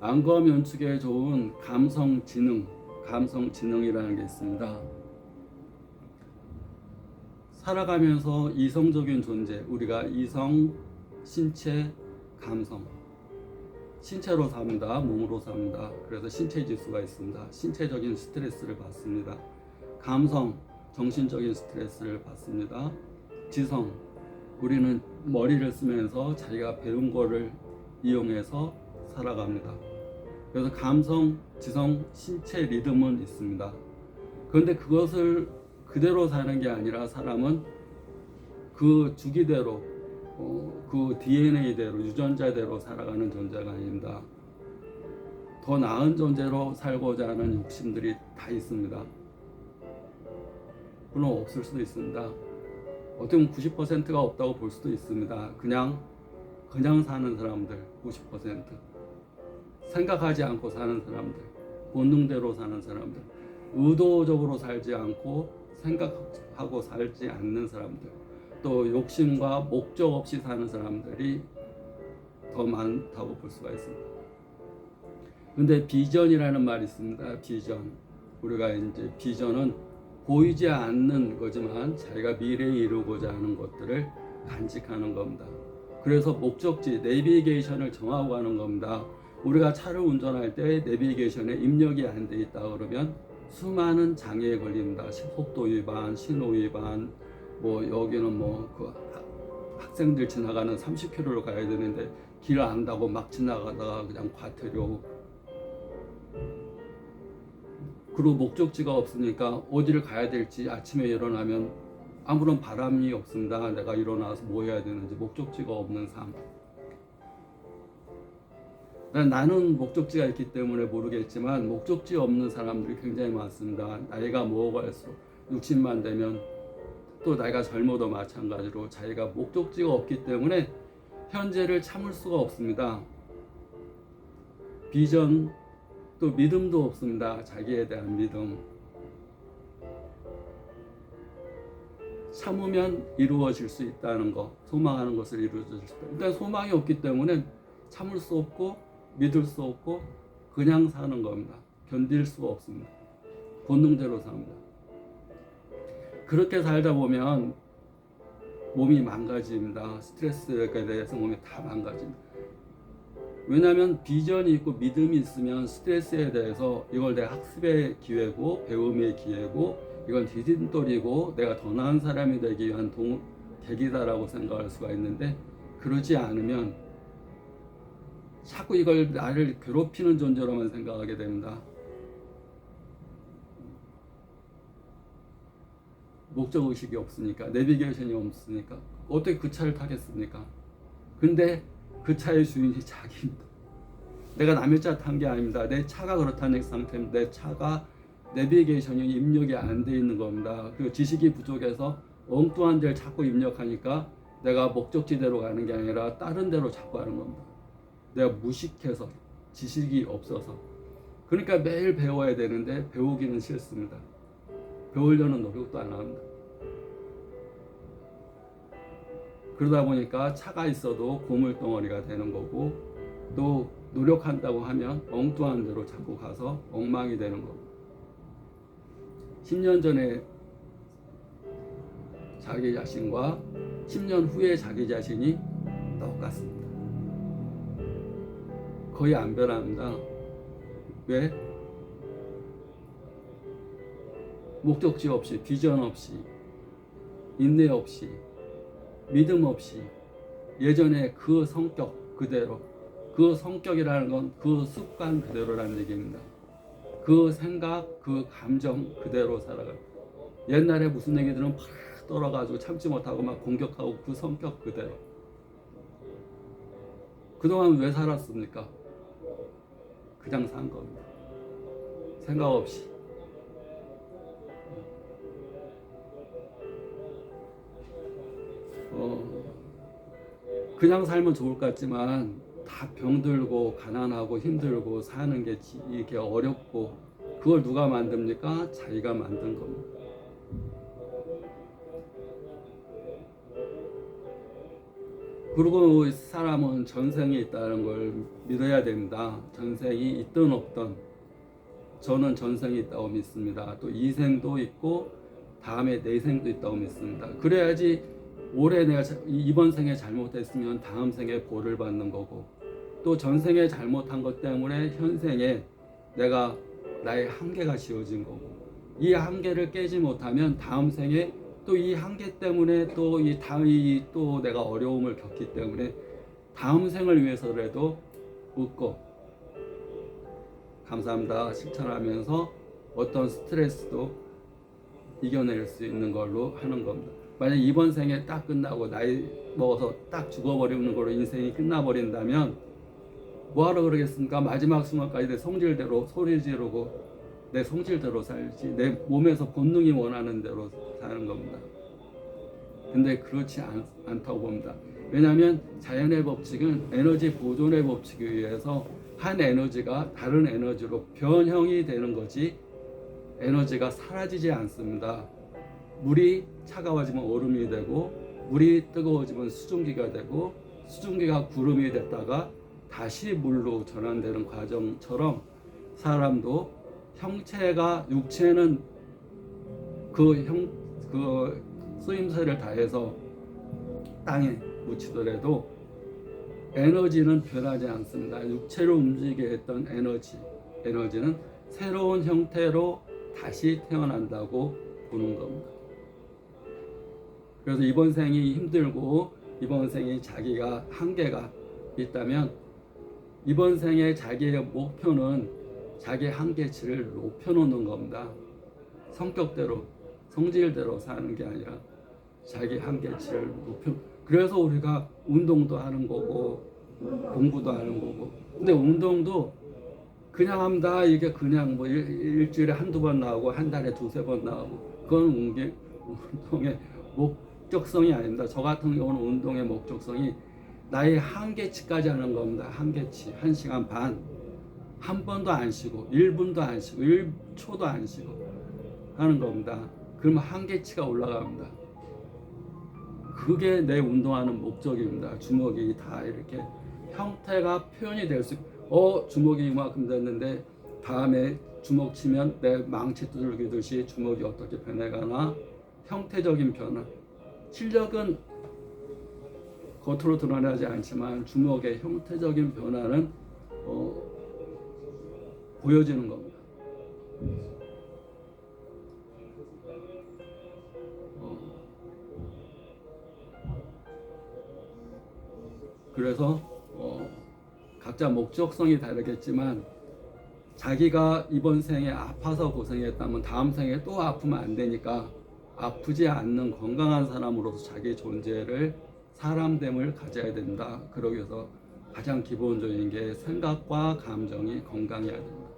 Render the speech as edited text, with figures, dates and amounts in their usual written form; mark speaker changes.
Speaker 1: 안검 연축에 좋은 감성지능이라는 게 있습니다. 살아가면서 이성적인 존재, 우리가 이성, 신체, 감성. 신체로 삽니다. 몸으로 삽니다. 그래서 신체 지수가 있습니다. 신체적인 스트레스를 받습니다. 감성, 정신적인 스트레스를 받습니다. 지성, 우리는 머리를 쓰면서 자기가 배운 거를 이용해서 살아갑니다. 그래서 감성, 지성, 신체 리듬은 있습니다. 그런데 그것을 그대로 사는 게 아니라 사람은 그 주기대로 그 DNA대로 유전자대로 살아가는 존재가 아닙니다. 더 나은 존재로 살고자 하는 욕심들이 다 있습니다. 물론 없을 수도 있습니다. 어떻게 보면 90%가 없다고 볼 수도 있습니다. 그냥 사는 사람들 90%, 생각하지 않고 사는 사람들, 본능대로 사는 사람들, 의도적으로 살지 않고 생각하고 살지 않는 사람들, 또 욕심과 목적 없이 사는 사람들이 더 많다고 볼 수가 있습니다. 근데 비전이라는 말이 있습니다. 비전. 우리가 이제 비전은 보이지 않는 거지만 자기가 미래에 이루고자 하는 것들을 간직하는 겁니다. 그래서 목적지, 내비게이션을 정하고 가는 겁니다. 우리가 차를 운전할 때 내비게이션에 입력이 안 돼 있다 그러면 수많은 장애에 걸립니다. 속도 위반, 신호 위반, 뭐 여기는 그 학생들 지나가는 30km로 가야 되는데 길 안다고 막 지나가다가 그냥 과태료. 그리고 목적지가 없으니까 어디를 가야 될지 아침에 일어나면 아무런 바람이 없습니다. 내가 일어나서 뭐 해야 되는지 목적지가 없는 삶. 나는 목적지가 있기 때문에 모르겠지만 목적지 없는 사람들이 굉장히 많습니다. 나이가 먹어갈수록 60만 되면 또 나이가 젊어도 마찬가지로 자기가 목적지가 없기 때문에 현재를 참을 수가 없습니다. 비전, 또 믿음도 없습니다. 자기에 대한 믿음. 참으면 이루어질 수 있다는 것, 소망하는 것을 이루어질 수 있다. 일단 소망이 없기 때문에 참을 수 없고 믿을 수 없고 그냥 사는 겁니다. 견딜 수가 없습니다. 본능대로 삽니다. 그렇게 살다 보면 몸이 망가집니다. 스트레스에 대해서 몸이 다 망가집니다. 왜냐하면 비전이 있고 믿음이 있으면 스트레스에 대해서 이걸 내 학습의 기회고 배움의 기회고 이건 디딤돌이고 내가 더 나은 사람이 되기 위한 계기다라고 생각할 수가 있는데, 그러지 않으면 자꾸 이걸 나를 괴롭히는 존재로만 생각하게 됩니다. 목적의식이 없으니까, 내비게이션이 없으니까 어떻게 그 차를 타겠습니까? 근데 그 차의 주인이 자기입니다. 내가 남의 차 탄 게 아닙니다. 내 차가 그렇다는 상태입니다. 내 차가 내비게이션이 입력이 안 돼 있는 겁니다. 그 지식이 부족해서 엉뚱한 데를 자꾸 입력하니까 내가 목적지대로 가는 게 아니라 다른 데로 자꾸 가는 겁니다. 내가 무식해서, 지식이 없어서. 그러니까 매일 배워야 되는데 배우기는 싫습니다. 배우려는 노력도 안 합니다. 그러다 보니까 차가 있어도 고물덩어리가 되는 거고, 또 노력한다고 하면 엉뚱한 데로 자꾸 가서 엉망이 되는 거고. 10년 전에 자기 자신과 10년 후에 자기 자신이 똑같습니다. 거의 안 변합니다. 왜? 목적지 없이, 비전 없이, 인내 없이, 믿음 없이 예전에 그 성격 그대로, 그 성격이라는 건 그 습관 그대로라는 얘기입니다. 그 생각, 그 감정 그대로 살아가요. 옛날에 무슨 얘기들은 팍 떨어가지고 참지 못하고 막 공격하고 그 성격 그대로. 그동안 왜 살았습니까? 그냥 산 겁니다. 생각 없이. 그냥 살면 좋을 것 같지만 다 병들고 가난하고 힘들고 사는 게 이게 어렵고, 그걸 누가 만듭니까? 자기가 만든 겁니다. 그리고 사람은 전생이 있다는 걸 믿어야 됩니다. 전생이 있든 없든 저는 전생이 있다고 믿습니다. 또 이생도 있고 다음에 내생도 있다고 믿습니다. 그래야지 올해 내가 이번 생에 잘못했으면 다음 생에 벌을 받는 거고, 또 전생에 잘못한 것 때문에 현생에 내가 나의 한계가 지어진 거고, 이 한계를 깨지 못하면 다음 생에 또 이 한계 때문에 또 또 내가 어려움을 겪기 때문에 다음 생을 위해서라도 웃고 감사합니다 실천하면서 어떤 스트레스도 이겨낼 수 있는 걸로 하는 겁니다. 만약 이번 생에 딱 끝나고 나이 먹어서 딱 죽어버리는 걸로 인생이 끝나버린다면 뭐하러 그러겠습니까? 마지막 순간까지 내 성질대로 소리 지르고 내 성질대로 살지, 내 몸에서 본능이 원하는 대로 사는 겁니다. 근데 그렇지 않다고 봅니다. 왜냐하면 자연의 법칙은 에너지 보존의 법칙에 의해서 한 에너지가 다른 에너지로 변형이 되는 거지 에너지가 사라지지 않습니다. 물이 차가워지면 얼음이 되고, 물이 뜨거워지면 수증기가 되고, 수증기가 구름이 됐다가 다시 물로 전환되는 과정처럼 사람도 형체가, 육체는 그 쓰임새를 다해서 땅에 묻히더라도 에너지는 변하지 않습니다. 육체로 움직이게 했던 에너지는 새로운 형태로 다시 태어난다고 보는 겁니다. 그래서 이번 생이 힘들고 이번 생이 자기가 한계가 있다면 이번 생에 자기의 목표는 자기 한계치를 높여놓는 겁니다. 성격대로, 성질대로 사는 게 아니라 자기 한계치를 높여. 그래서 우리가 운동도 하는 거고 공부도 하는 거고. 근데 운동도 그냥 합니다. 이게 그냥 뭐 일주일에 한두 번 나오고 한 달에 두세 번 나오고, 그건 운동의 목적성이 아닙니다. 저 같은 경우는 운동의 목적성이 나의 한계치까지 하는 겁니다. 한계치. 1시간 반. 한 번도 안 쉬고 1분도 안 쉬고 1초도 안 쉬고 하는 겁니다. 그러면 한계치가 올라갑니다. 그게 내 운동하는 목적입니다. 주먹이 다 이렇게 형태가 표현이 될 수 있고, 주먹이 이만큼 됐는데 다음에 주먹 치면 내 망치 두들기듯이 주먹이 어떻게 변해가나, 형태적인 변화. 실력은 겉으로 드러나지 않지만 주먹의 형태적인 변화는 보여지는 겁니다. 그래서 각자 목적성이 다르겠지만 자기가 이번 생에 아파서 고생했다면 다음 생에 또 아프면 안 되니까 아프지 않는 건강한 사람으로서 자기 존재를, 사람됨을 가져야 된다. 그러기 위해서 가장 기본적인 게 생각과 감정이 건강해야 된다.